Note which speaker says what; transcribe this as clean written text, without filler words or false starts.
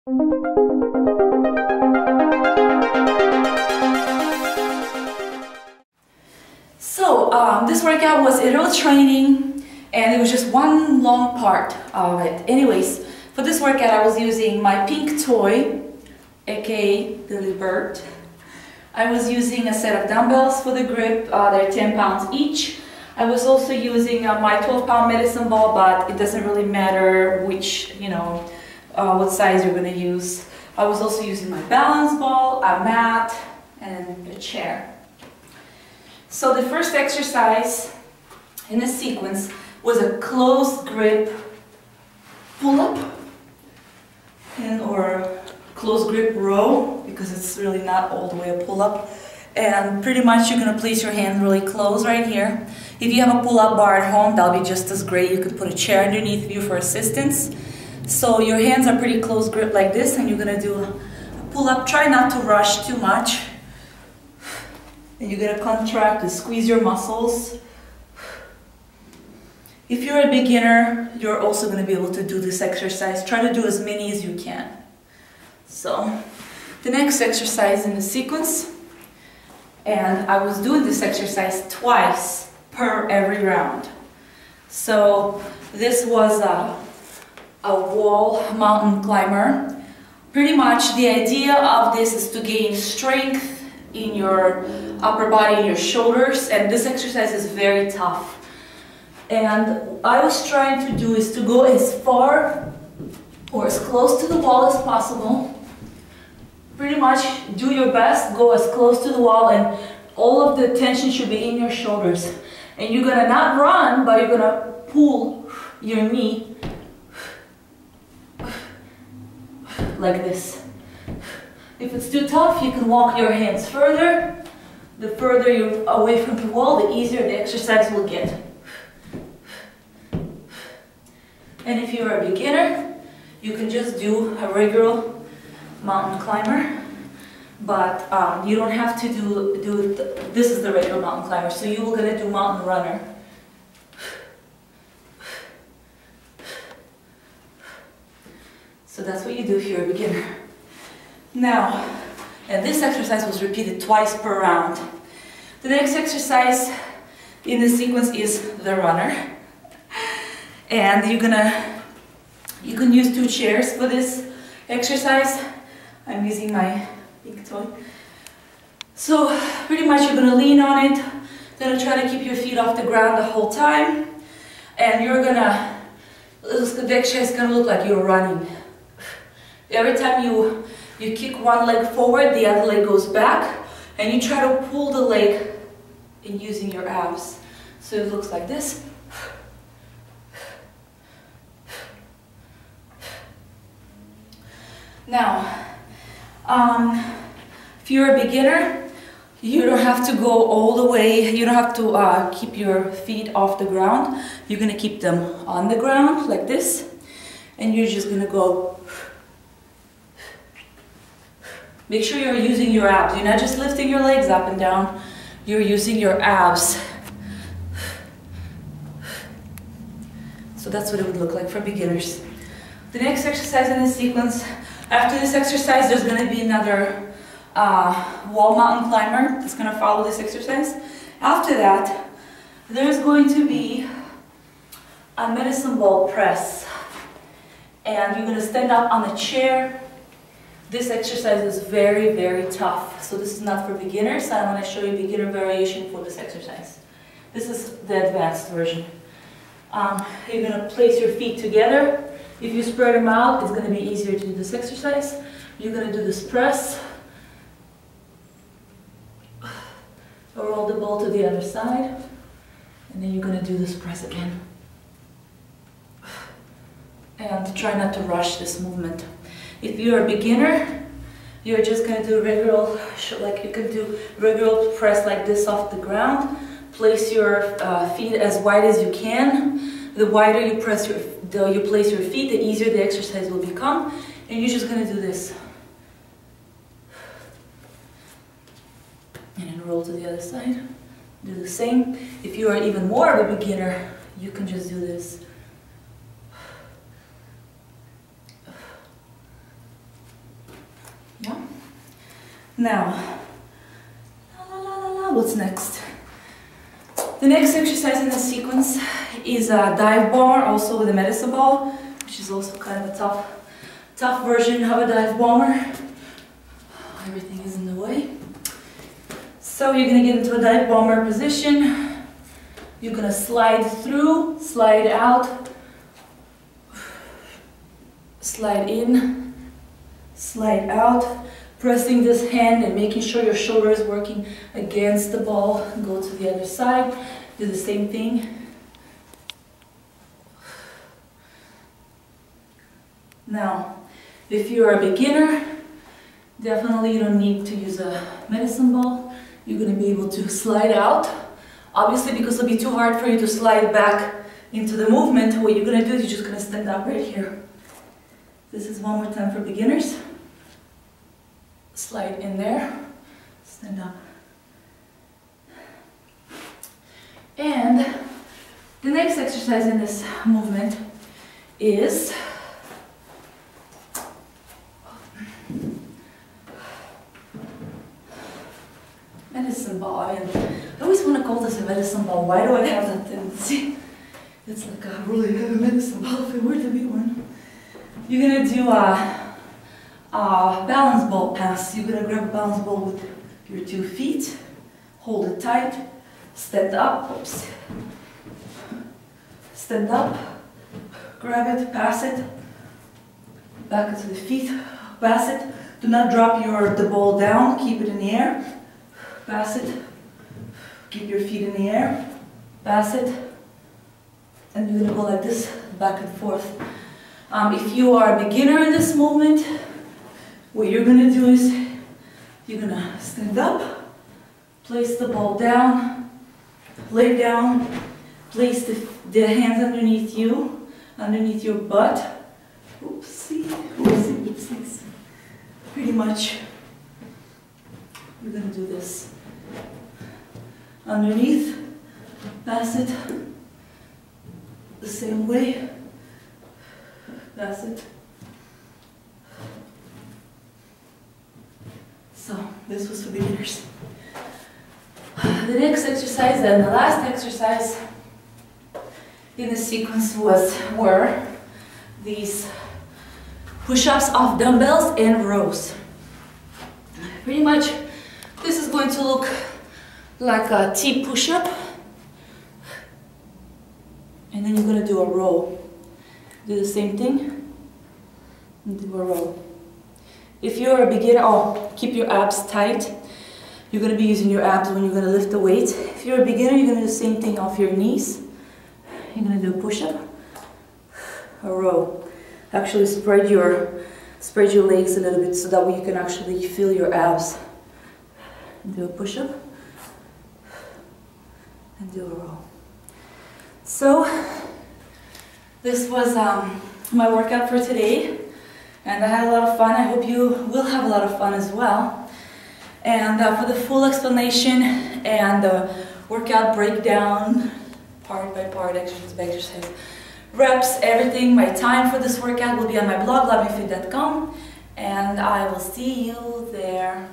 Speaker 1: So this workout was interval training, and it was just one long part of it. Anyways, for this workout I was using my pink toy, aka Lily Bird. I was using a set of dumbbells for the grip. They're 10 pounds each. I was also using my 12-pound medicine ball, but it doesn't really matter which, what size you're going to use. I was also using my balance ball, a mat, and a chair. So the first exercise in the sequence was a closed grip pull-up or closed grip row, because it's really not all the way a pull-up. And pretty much you're going to place your hand really close right here. If you have a pull-up bar at home, that'll be just as great. You could put a chair underneath you for assistance. So your hands are pretty close grip like this, and you're going to do a pull-up. Try not to rush too much. And you're going to contract and squeeze your muscles. If you're a beginner, you're also going to be able to do this exercise. Try to do as many as you can. So the next exercise in the sequence, and I was doing this exercise twice per every round. So this was a wall mountain climber. Pretty much the idea of this is to gain strength in your upper body and your shoulders, and this exercise is very tough. And what I was trying to do is to go as far or as close to the wall as possible. Pretty much do your best, go as close to the wall, and all of the tension should be in your shoulders. And you're gonna not run, but you're gonna pull your knee like this. If it's too tough, you can walk your hands further. The further you're away from the wall, the easier the exercise will get. And if you're a beginner, you can just do a regular mountain climber, but you don't have to do this is the regular mountain climber, so you were gonna do mountain runner. So that's what you do if you're a beginner. Now, and this exercise was repeated twice per round. The next exercise in the sequence is the runner. And you can use 2 chairs for this exercise. I'm using my pink toy. So pretty much you're gonna lean on it, gonna try to keep your feet off the ground the whole time, and the exercise is gonna look like you're running. Every time you kick one leg forward, the other leg goes back, and you try to pull the leg in using your abs. So it looks like this. Now, if you're a beginner, you don't have to go all the way, you don't have to keep your feet off the ground. You're going to keep them on the ground like this, and you're just going to go. Make sure you're using your abs. You're not just lifting your legs up and down, you're using your abs. So that's what it would look like for beginners. The next exercise in the sequence, after this exercise, there's going to be another wall mountain climber that's going to follow this exercise. After that, there's going to be a medicine ball press. And you're going to stand up on a chair. This exercise is very, very tough. So this is not for beginners. I want to show you beginner variation for this exercise. This is the advanced version. You're going to place your feet together. If you spread them out, it's going to be easier to do this exercise. You're going to do this press. Roll the ball to the other side. And then you're going to do this press again. And try not to rush this movement. If you're a beginner, you're just going to do regular, like you can do regular press like this off the ground. Place your feet as wide as you can. The wider you place your feet, the easier the exercise will become. And you're just going to do this. And then roll to the other side. Do the same. If you are even more of a beginner, you can just do this. Now, what's next? The next exercise in the sequence is a dive bomber, also with a medicine ball, which is also kind of a tough version of a dive bomber. Everything is in the way. So you're going to get into a dive bomber position. You're going to slide through, slide out, slide in, slide out, pressing this hand and making sure your shoulder is working against the ball. Go to the other side, do the same thing. Now, if you're a beginner, definitely you don't need to use a medicine ball. You're going to be able to slide out. Obviously, because it'll be too hard for you to slide back into the movement, what you're going to do is you're just going to stand up right here. This is one more time for beginners. Slide in there, stand up. And the next exercise in this movement is medicine ball. I mean, I always want to call this a medicine ball. Why do I have that tendency? It's like a really heavy medicine ball if it were to be one. You're going to do a balance ball pass. You're going to grab a balance ball with your 2 feet, hold it tight, stand up, oops. Stand up, grab it, pass it, back to the feet, pass it. Do not drop the ball down, keep it in the air. Pass it, keep your feet in the air, pass it, and you're going to go like this, back and forth. If you are a beginner in this movement, what you're going to do is, you're going to stand up, place the ball down, lay down, place the hands underneath you, underneath your butt. Oopsie, oopsie, oopsies. Pretty much, you're going to do this. Underneath, pass it the same way, pass it. So, this was for beginners. The next exercise and the last exercise in the sequence were these push-ups off dumbbells and rows. Pretty much, this is going to look like a T push-up, and then you're going to do a row. Do the same thing, and do a row. If you're a beginner, keep your abs tight. You're going to be using your abs when you're going to lift the weight. If you're a beginner, you're going to do the same thing off your knees. You're going to do a push-up, a row. Actually spread your legs a little bit so that way you can actually feel your abs. Do a push-up and do a row. So this was my workout for today, and I had a lot of fun. I hope you will have a lot of fun as well. And for the full explanation and the workout breakdown, part by part, exercise by exercise, reps, everything, my time for this workout will be on my blog, lovingfit.com, and I will see you there.